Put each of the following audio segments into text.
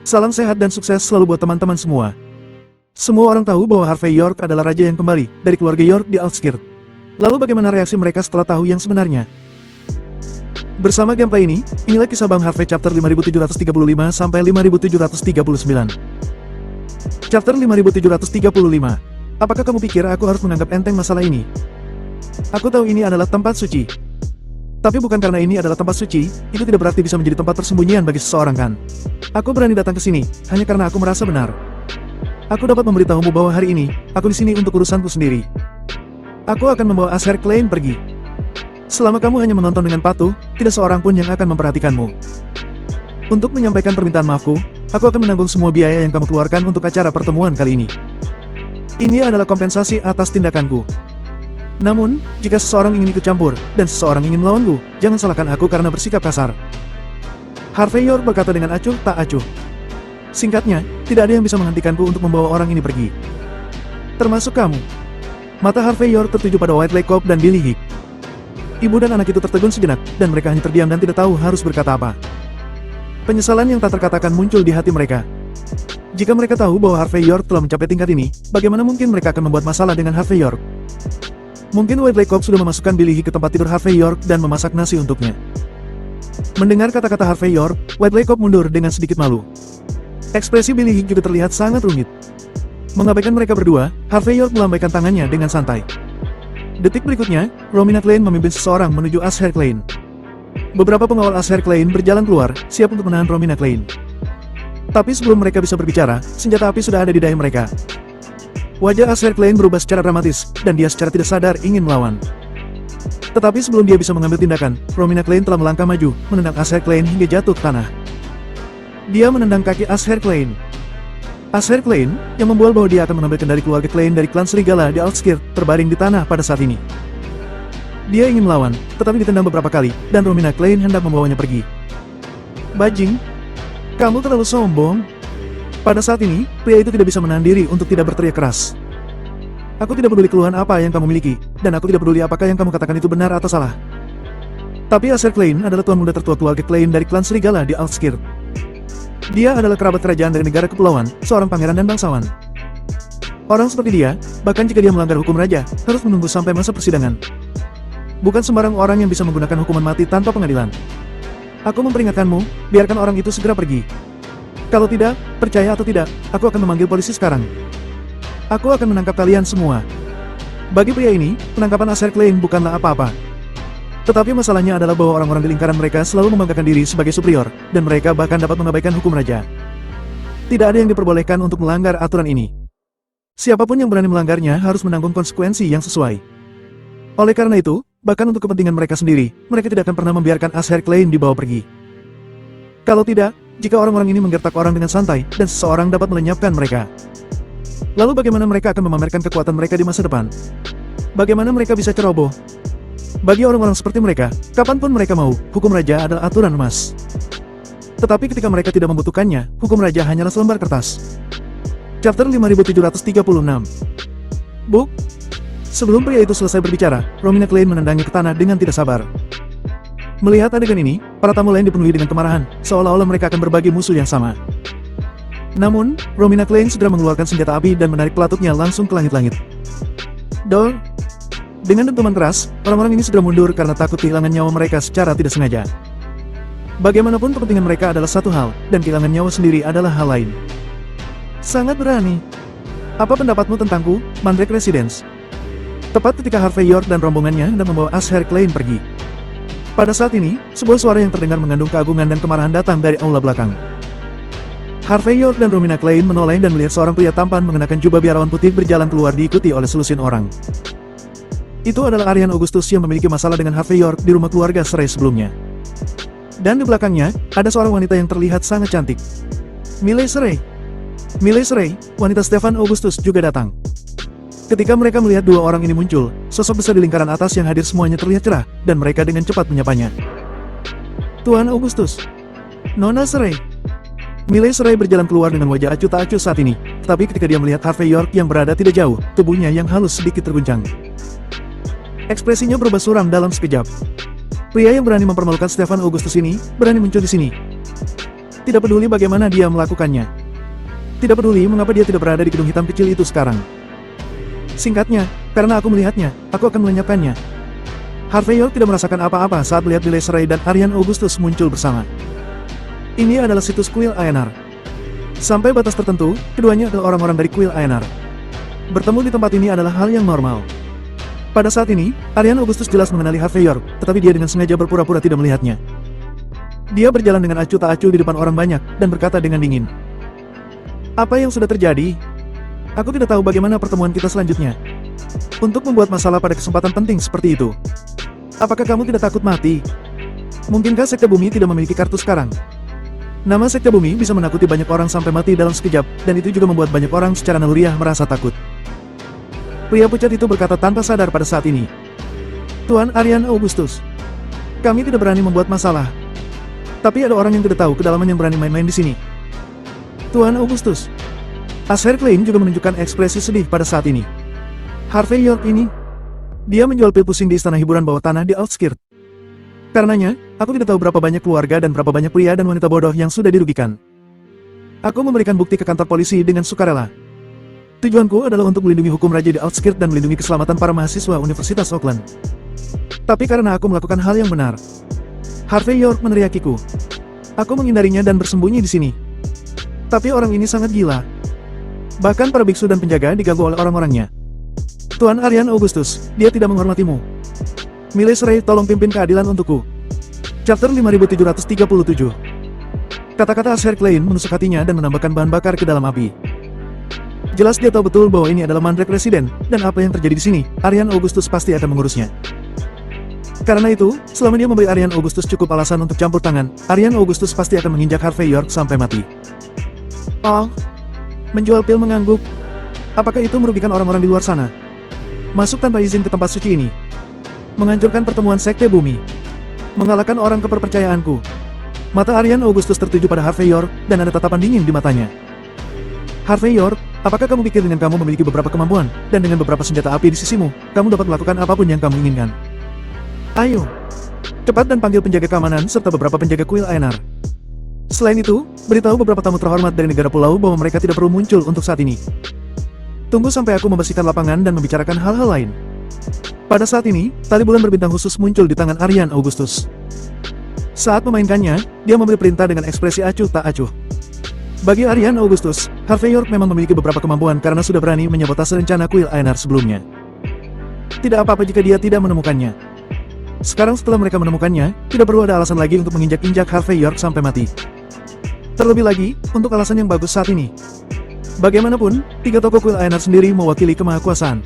Salam sehat dan sukses selalu buat teman-teman semua. Semua orang tahu bahwa Harvey York adalah raja yang kembali dari keluarga York di Outskirt. Lalu bagaimana reaksi mereka setelah tahu yang sebenarnya? Bersama gameplay ini, inilah kisah Bang Harvey chapter 5735 sampai 5739. Chapter 5735. Apakah kamu pikir aku harus menganggap enteng masalah ini? Aku tahu ini adalah tempat suci. Tapi bukan karena ini adalah tempat suci, itu tidak berarti bisa menjadi tempat persembunyian bagi seseorang kan? Aku berani datang ke sini, hanya karena aku merasa benar. Aku dapat memberitahumu bahwa hari ini, aku di sini untuk urusanku sendiri. Aku akan membawa Asher Klein pergi. Selama kamu hanya menonton dengan patuh, tidak seorang pun yang akan memperhatikanmu. Untuk menyampaikan permintaan maafku, aku akan menanggung semua biaya yang kamu keluarkan untuk acara pertemuan kali ini. Ini adalah kompensasi atas tindakanku. Namun, jika seseorang ingin ikut campur, dan seseorang ingin melawanku, jangan salahkan aku karena bersikap kasar. Harvey York berkata dengan acuh tak acuh. Singkatnya, tidak ada yang bisa menghentikanku untuk membawa orang ini pergi. Termasuk kamu. Mata Harvey York tertuju pada White Lake Cop dan Billy Hicks. Ibu dan anak itu tertegun sejenak, dan mereka hanya terdiam dan tidak tahu harus berkata apa. Penyesalan yang tak terkatakan muncul di hati mereka. Jika mereka tahu bahwa Harvey York telah mencapai tingkat ini, bagaimana mungkin mereka akan membuat masalah dengan Harvey York? Mungkin White Lake Cop sudah memasukkan Billy Hicks ke tempat tidur Harvey York dan memasak nasi untuknya. Mendengar kata-kata Harvey York, White Lake Cop mundur dengan sedikit malu. Ekspresi Billy Hicks juga terlihat sangat rumit. Mengabaikan mereka berdua, Harvey York melambaikan tangannya dengan santai. Detik berikutnya, Romina Klein memimpin seseorang menuju Asher Klein. Beberapa pengawal Asher Klein berjalan keluar, siap untuk menahan Romina Klein. Tapi sebelum mereka bisa berbicara, senjata api sudah ada di dahi mereka. Wajah Asher Klein berubah secara dramatis, dan dia secara tidak sadar ingin melawan. Tetapi sebelum dia bisa mengambil tindakan, Romina Klein telah melangkah maju, menendang Asher Klein hingga jatuh ke tanah. Dia menendang kaki Asher Klein. Asher Klein, yang membual bahwa dia akan mengambil kendali keluarga Klein dari klan Serigala di Outskirt, terbaring di tanah pada saat ini. Dia ingin melawan, tetapi ditendang beberapa kali, dan Romina Klein hendak membawanya pergi. Bajing, kamu terlalu sombong. Pada saat ini, pria itu tidak bisa menahan diri untuk tidak berteriak keras. Aku tidak peduli keluhan apa yang kamu miliki, dan aku tidak peduli apakah yang kamu katakan itu benar atau salah. Tapi Asher Klein adalah tuan muda tertua keluarga Klein dari klan Serigala di Outskirt. Dia adalah kerabat kerajaan dari negara kepulauan, seorang pangeran dan bangsawan. Orang seperti dia, bahkan jika dia melanggar hukum raja, harus menunggu sampai masa persidangan. Bukan sembarang orang yang bisa menggunakan hukuman mati tanpa pengadilan. Aku memperingatkanmu, biarkan orang itu segera pergi. Kalau tidak, percaya atau tidak, aku akan memanggil polisi sekarang. Aku akan menangkap kalian semua. Bagi pria ini, penangkapan Asher Klein bukanlah apa-apa. Tetapi masalahnya adalah bahwa orang-orang di lingkaran mereka selalu membanggakan diri sebagai superior, dan mereka bahkan dapat mengabaikan hukum raja. Tidak ada yang diperbolehkan untuk melanggar aturan ini. Siapapun yang berani melanggarnya harus menanggung konsekuensi yang sesuai. Oleh karena itu, bahkan untuk kepentingan mereka sendiri, mereka tidak akan pernah membiarkan Asher Klein dibawa pergi. Kalau tidak, jika orang-orang ini menggertak orang dengan santai, dan seseorang dapat melenyapkan mereka. Lalu bagaimana mereka akan memamerkan kekuatan mereka di masa depan? Bagaimana mereka bisa ceroboh? Bagi orang-orang seperti mereka, kapanpun mereka mau, hukum raja adalah aturan emas. Tetapi ketika mereka tidak membutuhkannya, hukum raja hanyalah selembar kertas. Chapter 5736. Bu? Sebelum pria itu selesai berbicara, Romina Klein menendangnya ke tanah dengan tidak sabar. Melihat adegan ini, para tamu lain dipenuhi dengan kemarahan, seolah-olah mereka akan berbagi musuh yang sama. Namun, Romina Klein segera mengeluarkan senjata api dan menarik pelatutnya langsung ke langit-langit. Dor! Dengan dentuman keras, orang-orang ini segera mundur karena takut kehilangan nyawa mereka secara tidak sengaja. Bagaimanapun kepentingan mereka adalah satu hal, dan kehilangan nyawa sendiri adalah hal lain. Sangat berani. Apa pendapatmu tentangku, Mandrake Residence? Tepat ketika Harvey York dan rombongannya hendak membawa Asher Klein pergi. Pada saat ini, sebuah suara yang terdengar mengandung keagungan dan kemarahan datang dari aula belakang. Harvey York dan Romina Klein menoleh dan melihat seorang pria tampan mengenakan jubah biarawan putih berjalan keluar diikuti oleh selusin orang. Itu adalah Arian Augustus yang memiliki masalah dengan Harvey York di rumah keluarga cerai sebelumnya. Dan di belakangnya, ada seorang wanita yang terlihat sangat cantik. Miley Cerai. Miley Cerai, wanita Stefan Augustus juga datang. Ketika mereka melihat dua orang ini muncul, sosok besar di lingkaran atas yang hadir semuanya terlihat cerah, dan mereka dengan cepat menyapanya. Tuan Augustus. Nona Cerai. Miley Cerai berjalan keluar dengan wajah acuh tak acuh saat ini, tetapi ketika dia melihat Harvey York yang berada tidak jauh, tubuhnya yang halus sedikit terguncang. Ekspresinya berubah suram dalam sekejap. Pria yang berani mempermalukan Stefan Augustus ini, berani muncul di sini. Tidak peduli bagaimana dia melakukannya. Tidak peduli mengapa dia tidak berada di gedung hitam kecil itu sekarang. Singkatnya, karena aku melihatnya, aku akan melenyapkannya. Harvey York tidak merasakan apa-apa saat melihat Miles Ray dan Aryan Augustus muncul bersama. Ini adalah situs kuil ANR. Sampai batas tertentu, keduanya adalah orang-orang dari kuil ANR. Bertemu di tempat ini adalah hal yang normal. Pada saat ini, Aryan Augustus jelas mengenali Harvey York, tetapi dia dengan sengaja berpura-pura tidak melihatnya. Dia berjalan dengan acuh tak acuh di depan orang banyak, dan berkata dengan dingin. Apa yang sudah terjadi? Aku tidak tahu bagaimana pertemuan kita selanjutnya. Untuk membuat masalah pada kesempatan penting seperti itu. Apakah kamu tidak takut mati? Mungkinkah Sekte Bumi tidak memiliki kartu sekarang? Nama Sekte Bumi bisa menakuti banyak orang sampai mati dalam sekejap, dan itu juga membuat banyak orang secara naluriah merasa takut. Pria pucat itu berkata tanpa sadar pada saat ini. Tuan Aryan Augustus, kami tidak berani membuat masalah. Tapi ada orang yang tidak tahu kedalaman yang berani main-main di sini. Tuan Augustus. Asher Klein juga menunjukkan ekspresi sedih pada saat ini. Harvey York ini, dia menjual pil pusing di istana hiburan bawah tanah di Outskirt. Karenanya, aku tidak tahu berapa banyak keluarga dan berapa banyak pria dan wanita bodoh yang sudah dirugikan. Aku memberikan bukti ke kantor polisi dengan sukarela. Tujuanku adalah untuk melindungi hukum raja di Outskirt dan melindungi keselamatan para mahasiswa Universitas Auckland. Tapi karena aku melakukan hal yang benar, Harvey York meneriakiku. Aku menghindarinya dan bersembunyi di sini. Tapi orang ini sangat gila. Bahkan para biksu dan penjaga diganggu oleh orang-orangnya. Tuan Aryan Augustus, dia tidak menghormatimu. Miles Ray, tolong pimpin keadilan untukku. Chapter 5737. Kata-kata Asher Klein menusuk hatinya dan menambahkan bahan bakar ke dalam api. Jelas dia tahu betul bahwa ini adalah Mandrake Residen, dan apa yang terjadi di sini, Aryan Augustus pasti akan mengurusnya. Karena itu, selama dia memberi Aryan Augustus cukup alasan untuk campur tangan, Aryan Augustus pasti akan menginjak Harvey York sampai mati. Oh, menjual pil mengangguk. Apakah itu merugikan orang-orang di luar sana? Masuk tanpa izin ke tempat suci ini. Menghancurkan pertemuan Sekte Bumi. Mengalahkan orang kepercayaanku. Mata Aryan Augustus tertuju pada Harvey York, dan ada tatapan dingin di matanya. Harvey York, apakah kamu pikir dengan kamu memiliki beberapa kemampuan, dan dengan beberapa senjata api di sisimu, kamu dapat melakukan apapun yang kamu inginkan? Ayo, cepat dan panggil penjaga keamanan serta beberapa penjaga kuil ANR. Selain itu, beritahu beberapa tamu terhormat dari negara pulau bahwa mereka tidak perlu muncul untuk saat ini. Tunggu sampai aku membersihkan lapangan dan membicarakan hal-hal lain. Pada saat ini, tali bulan berbintang khusus muncul di tangan Aryan Augustus. Saat memainkannya, dia memberi perintah dengan ekspresi acuh tak acuh. Bagi Aryan Augustus, Harvey York memang memiliki beberapa kemampuan karena sudah berani menyabotase rencana kuil ANR sebelumnya. Tidak apa-apa jika dia tidak menemukannya. Sekarang setelah mereka menemukannya, tidak perlu ada alasan lagi untuk menginjak-injak Harvey York sampai mati. Terlebih lagi, untuk alasan yang bagus saat ini. Bagaimanapun, 3 tokoh kuil ANR sendiri mewakili kemahakuasaan.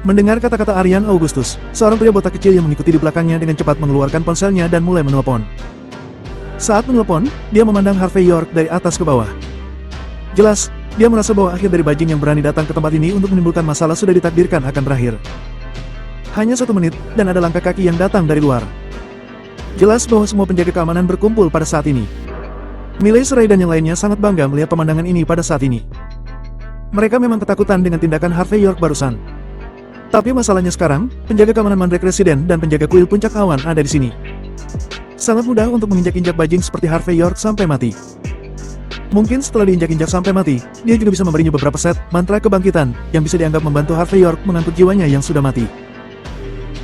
Mendengar kata-kata Aryan Augustus, seorang pria botak kecil yang mengikuti di belakangnya dengan cepat mengeluarkan ponselnya dan mulai menelpon. Saat menelpon, dia memandang Harvey York dari atas ke bawah. Jelas, dia merasa bahwa akhir dari bajing yang berani datang ke tempat ini untuk menimbulkan masalah sudah ditakdirkan akan berakhir. Hanya 1 menit, dan ada langkah kaki yang datang dari luar. Jelas bahwa semua penjaga keamanan berkumpul pada saat ini. Miles Ray dan yang lainnya sangat bangga melihat pemandangan ini pada saat ini. Mereka memang ketakutan dengan tindakan Harvey York barusan. Tapi masalahnya sekarang, penjaga keamanan Mandrake Residen dan penjaga kuil puncak awan ada di sini. Sangat mudah untuk menginjak-injak bajing seperti Harvey York sampai mati. Mungkin setelah diinjak-injak sampai mati, dia juga bisa memberinya beberapa set mantra kebangkitan yang bisa dianggap membantu Harvey York mengangkut jiwanya yang sudah mati.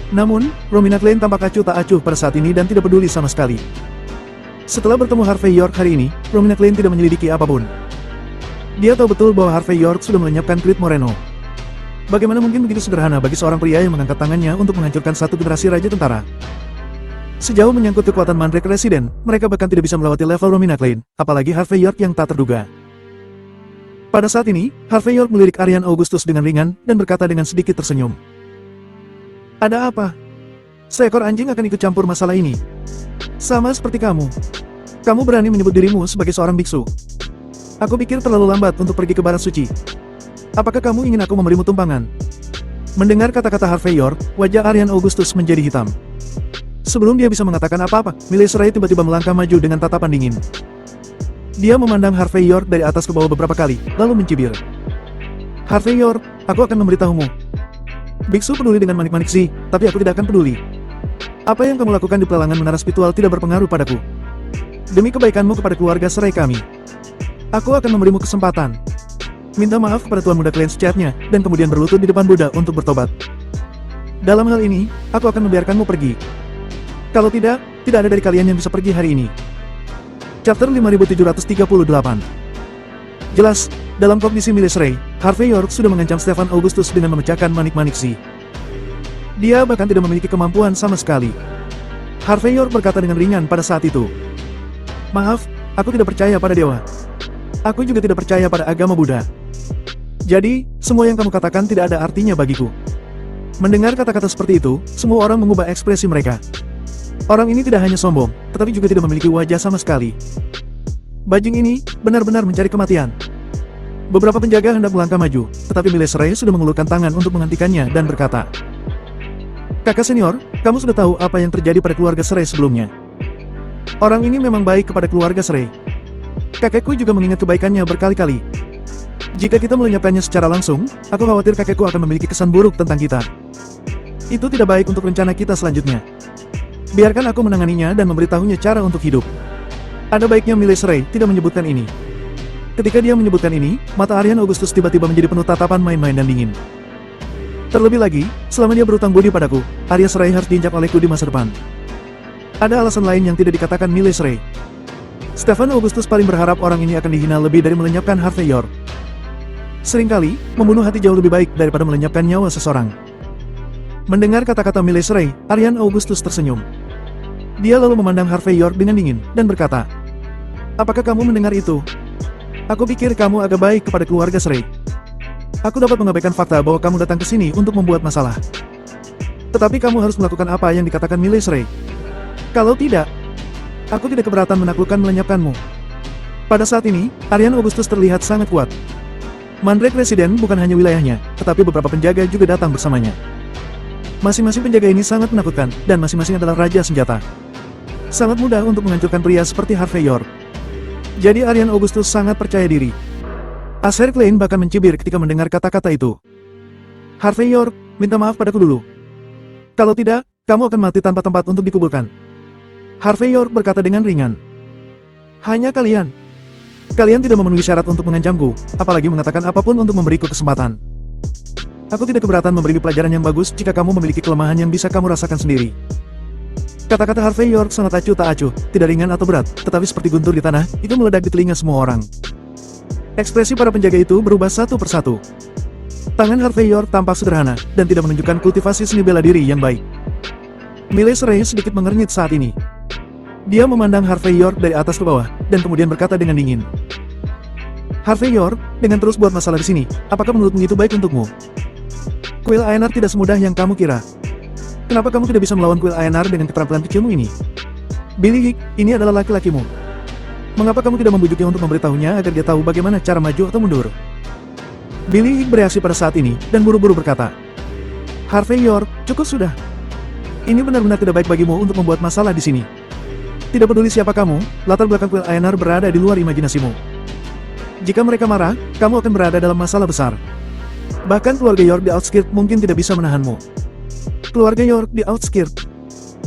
Namun, Romina Klein tampak acuh tak acuh pada saat ini dan tidak peduli sama sekali. Setelah bertemu Harvey York hari ini, Romina Klein tidak menyelidiki apapun. Dia tahu betul bahwa Harvey York sudah melenyapkan Creed Moreno. Bagaimana mungkin begitu sederhana bagi seorang pria yang mengangkat tangannya untuk menghancurkan satu generasi raja tentara? Sejauh menyangkut kekuatan Mandrake Residen, mereka bahkan tidak bisa melewati level Romina Klein, apalagi Harvey York yang tak terduga. Pada saat ini, Harvey York melirik Aryan Augustus dengan ringan dan berkata dengan sedikit tersenyum. Ada apa? Seekor anjing akan ikut campur masalah ini. Sama seperti kamu. Kamu berani menyebut dirimu sebagai seorang biksu. Aku pikir terlalu lambat untuk pergi ke barat suci. Apakah kamu ingin aku memberimu tumpangan? Mendengar kata-kata Harvey York, wajah Aryan Augustus menjadi hitam. Sebelum dia bisa mengatakan apa-apa, Miles Ray tiba-tiba melangkah maju dengan tatapan dingin. Dia memandang Harvey York dari atas ke bawah beberapa kali, lalu mencibir. Harvey York, aku akan memberitahumu. Biksu peduli dengan manik-manik sih, tapi aku tidak akan peduli. Apa yang kamu lakukan di pelelangan menara spiritual tidak berpengaruh padaku. Demi kebaikanmu kepada keluarga serai kami, aku akan memberimu kesempatan. Minta maaf kepada Tuan Muda Clan Secatnya, dan kemudian berlutut di depan Buddha untuk bertobat. Dalam hal ini, aku akan membiarkanmu pergi. Kalau tidak, tidak ada dari kalian yang bisa pergi hari ini. Chapter 5738. Jelas, dalam kondisi milis Ray, Harvey York sudah mengancam Stefan Augustus dengan memecahkan manik-manik si. Dia bahkan tidak memiliki kemampuan sama sekali. Harvey York berkata dengan ringan pada saat itu. Maaf, aku tidak percaya pada dewa. Aku juga tidak percaya pada agama Buddha. Jadi, semua yang kamu katakan tidak ada artinya bagiku. Mendengar kata-kata seperti itu, semua orang mengubah ekspresi mereka. Orang ini tidak hanya sombong, tetapi juga tidak memiliki wajah sama sekali. Bajing ini benar-benar mencari kematian. Beberapa penjaga hendak melangkah maju, tetapi Miles Ray sudah mengulurkan tangan untuk menghentikannya dan berkata, "Kakak senior, kamu sudah tahu apa yang terjadi pada keluarga Serai sebelumnya. Orang ini memang baik kepada keluarga Serai. Kakekku juga mengingat kebaikannya berkali-kali. Jika kita melenyapkannya secara langsung, aku khawatir kakekku akan memiliki kesan buruk tentang kita. Itu tidak baik untuk rencana kita selanjutnya. Biarkan aku menanganinya dan memberitahunya cara untuk hidup." Ada baiknya Miles Ray tidak menyebutkan ini. Ketika dia menyebutkan ini, mata Aryan Augustus tiba-tiba menjadi penuh tatapan main-main dan dingin. Terlebih lagi, selama dia berutang budi padaku, Arya Serai harus diinjak olehku di masa depan. Ada alasan lain yang tidak dikatakan Miles Ray. Stefan Augustus paling berharap orang ini akan dihina lebih dari melenyapkan Harvey York. Seringkali, membunuh hati jauh lebih baik daripada melenyapkan nyawa seseorang. Mendengar kata-kata Miles Ray, Aryan Augustus tersenyum. Dia lalu memandang Harvey York dengan dingin, dan berkata, "Apakah kamu mendengar itu? Aku pikir kamu agak baik kepada keluarga Serai. Aku dapat mengabaikan fakta bahwa kamu datang ke sini untuk membuat masalah. Tetapi kamu harus melakukan apa yang dikatakan Miles Ray. Kalau tidak, aku tidak keberatan menaklukkan melenyapkanmu." Pada saat ini, Aryan Augustus terlihat sangat kuat. Mandrake Residen bukan hanya wilayahnya, tetapi beberapa penjaga juga datang bersamanya. Masing-masing penjaga ini sangat menakutkan, dan masing-masing adalah raja senjata. Sangat mudah untuk menghancurkan pria seperti Harvey York. Jadi Aryan Augustus sangat percaya diri. Asher Klein bahkan mencibir ketika mendengar kata-kata itu. "Harvey York, minta maaf padaku dulu. Kalau tidak, kamu akan mati tanpa tempat untuk dikuburkan." Harvey York berkata dengan ringan. "Hanya kalian. Kalian tidak memenuhi syarat untuk mengancamku, apalagi mengatakan apapun untuk memberiku kesempatan. Aku tidak keberatan memberimu pelajaran yang bagus jika kamu memiliki kelemahan yang bisa kamu rasakan sendiri." Kata-kata Harvey York sangat acuh tak acuh, tidak ringan atau berat, tetapi seperti guntur di tanah, itu meledak di telinga semua orang. Ekspresi para penjaga itu berubah satu persatu. Tangan Harvey York tampak sederhana, dan tidak menunjukkan kultivasi seni bela diri yang baik. Miles Ray sedikit mengernyit saat ini. Dia memandang Harvey York dari atas ke bawah, dan kemudian berkata dengan dingin. "Harvey York, dengan terus buat masalah di sini, apakah menurutmu itu baik untukmu? Kuil Aenar tidak semudah yang kamu kira. Kenapa kamu tidak bisa melawan kuil Aenar dengan keterampilan kecilmu ini? Billy Hick, ini adalah laki-lakimu. Mengapa kamu tidak membujuknya untuk memberitahunya agar dia tahu bagaimana cara maju atau mundur?" Billy Hick bereaksi pada saat ini, dan buru-buru berkata, "Harvey York, cukup sudah. Ini benar-benar tidak baik bagimu untuk membuat masalah di sini. Tidak peduli siapa kamu, latar belakang kuil Aenar berada di luar imajinasimu. Jika mereka marah, kamu akan berada dalam masalah besar. Bahkan keluarga York di Outskirt mungkin tidak bisa menahanmu." Keluarga York di Outskirt.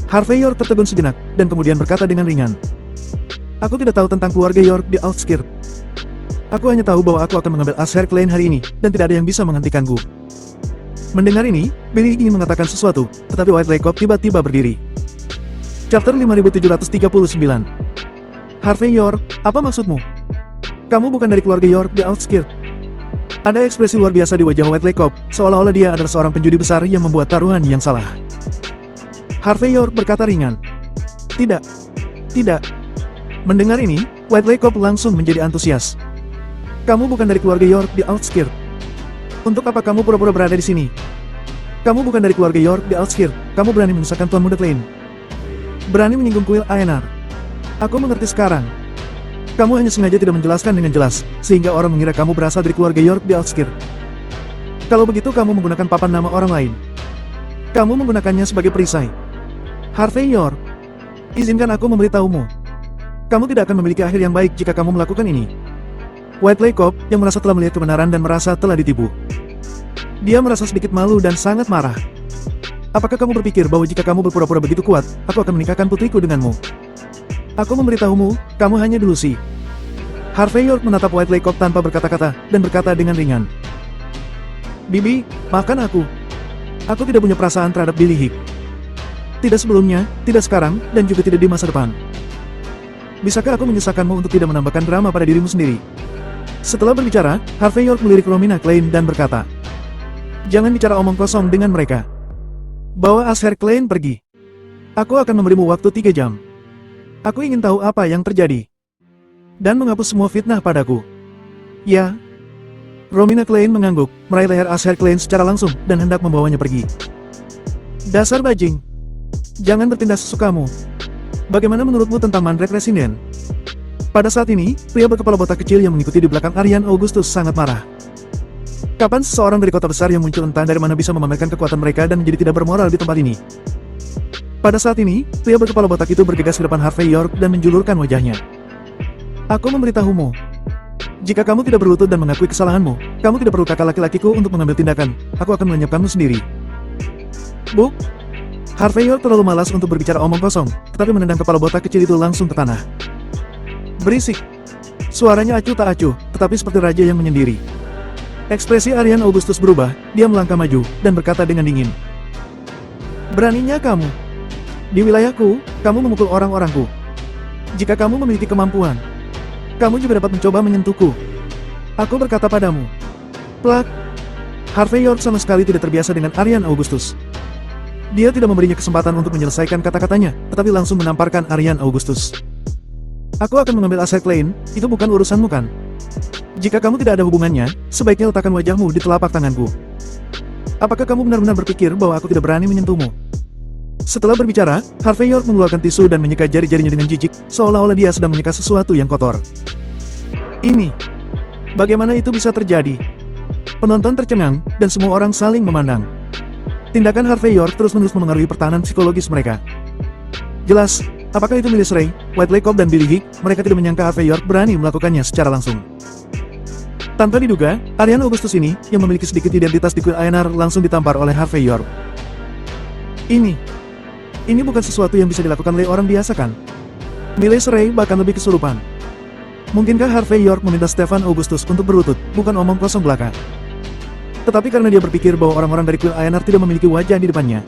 Harvey York tertegun sejenak, dan kemudian berkata dengan ringan, "Aku tidak tahu tentang keluarga York di Outskirt. Aku hanya tahu bahwa aku akan mengambil Asher Klein hari ini, dan tidak ada yang bisa menghentikanku." Mendengar ini, Billy ingin mengatakan sesuatu, tetapi White Lake Cop tiba-tiba berdiri. Chapter 5739. "Harvey York, apa maksudmu? Kamu bukan dari keluarga York di Outskirt." Ada ekspresi luar biasa di wajah White Lake Cop, seolah-olah dia adalah seorang penjudi besar yang membuat taruhan yang salah. Harvey York berkata ringan, "Tidak. Tidak." Mendengar ini, White Lake Cop langsung menjadi antusias. "Kamu bukan dari keluarga York di Outskirt. Untuk apa kamu pura-pura berada di sini? Kamu bukan dari keluarga York di Outskirt. Kamu berani menyusahkan Tuan Muda Klein. Berani menyinggung kuil Aenar. Aku mengerti sekarang. Kamu hanya sengaja tidak menjelaskan dengan jelas, sehingga orang mengira kamu berasal dari keluarga York di Outskirt. Kalau begitu kamu menggunakan papan nama orang lain. Kamu menggunakannya sebagai perisai. Harvey York, izinkan aku memberitahumu. Kamu tidak akan memiliki akhir yang baik jika kamu melakukan ini." White Lake Cop, yang merasa telah melihat kebenaran dan merasa telah ditipu. Dia merasa sedikit malu dan sangat marah. "Apakah kamu berpikir bahwa jika kamu berpura-pura begitu kuat, aku akan menikahkan putriku denganmu? Aku memberitahumu, kamu hanya delusi. Harvey York menatap White Lake Cop tanpa berkata-kata, dan berkata dengan ringan. Bibi, maafkan aku. Aku tidak punya perasaan terhadap Billy Hicks. Tidak sebelumnya, tidak sekarang, dan juga tidak di masa depan. Bisakah aku menyusahkanmu untuk tidak menambahkan drama pada dirimu sendiri? Setelah berbicara, Harvey York melirik Romina Klein dan berkata, jangan bicara omong kosong dengan mereka. Bawa Asher Klein pergi. Aku akan memberimu waktu 3 jam. Aku ingin tahu apa yang terjadi. Dan menghapus semua fitnah padaku. Ya. Romina Klein mengangguk, meraih leher Asher Klein secara langsung, dan hendak membawanya pergi. Dasar bajing. Jangan bertindak sesukamu. Bagaimana menurutmu tentang Mandrake Residen? Pada saat ini, pria berkepala botak kecil yang mengikuti di belakang Aryan Augustus sangat marah. Kapan seseorang dari kota besar yang muncul entah dari mana bisa memamerkan kekuatan mereka dan menjadi tidak bermoral di tempat ini? Pada saat ini, pria berkepala botak itu bergegas ke depan Harvey York dan menjulurkan wajahnya. Aku memberitahumu. Jika kamu tidak berlutut dan mengakui kesalahanmu, kamu tidak perlu kakak laki-lakiku untuk mengambil tindakan. Aku akan melenyapkanmu sendiri. Bu? Harvey York terlalu malas untuk berbicara omong kosong, tetapi menendang kepala botak kecil itu langsung ke tanah. Berisik. Suaranya acuh tak acuh, tetapi seperti raja yang menyendiri. Ekspresi Aryan Augustus berubah, dia melangkah maju, dan berkata dengan dingin. Beraninya kamu. Di wilayahku, kamu memukul orang-orangku. Jika kamu memiliki kemampuan, kamu juga dapat mencoba menyentuhku. Aku berkata padamu. Plak. Harvey York sama sekali tidak terbiasa dengan Aryan Augustus. Dia tidak memberinya kesempatan untuk menyelesaikan kata-katanya, tetapi langsung menamparkan Aryan Augustus. Aku akan mengambil Asher Klein, itu bukan urusanmu kan? Jika kamu tidak ada hubungannya, sebaiknya letakkan wajahmu di telapak tanganku. Apakah kamu benar-benar berpikir bahwa aku tidak berani menyentuhmu? Setelah berbicara, Harvey York mengeluarkan tisu dan menyeka jari-jarinya dengan jijik, seolah-olah dia sedang menyeka sesuatu yang kotor. Ini. Bagaimana itu bisa terjadi? Penonton tercengang, dan semua orang saling memandang. Tindakan Harvey York terus-menerus memengaruhi pertahanan psikologis mereka. Jelas, apakah itu Millis Ray, White Lake Cop dan Billy Hicks, mereka tidak menyangka Harvey York berani melakukannya secara langsung. Tanpa diduga, Aryan Augustus ini, yang memiliki sedikit identitas di kuil Aenar langsung ditampar oleh Harvey York. Ini bukan sesuatu yang bisa dilakukan oleh orang biasa kan? Millis Ray bahkan lebih kesurupan. Mungkinkah Harvey York meminta Stefan Augustus untuk berlutut, bukan omong kosong belaka? Tetapi karena dia berpikir bahwa orang-orang dari kuil Aenar tidak memiliki wajah di depannya,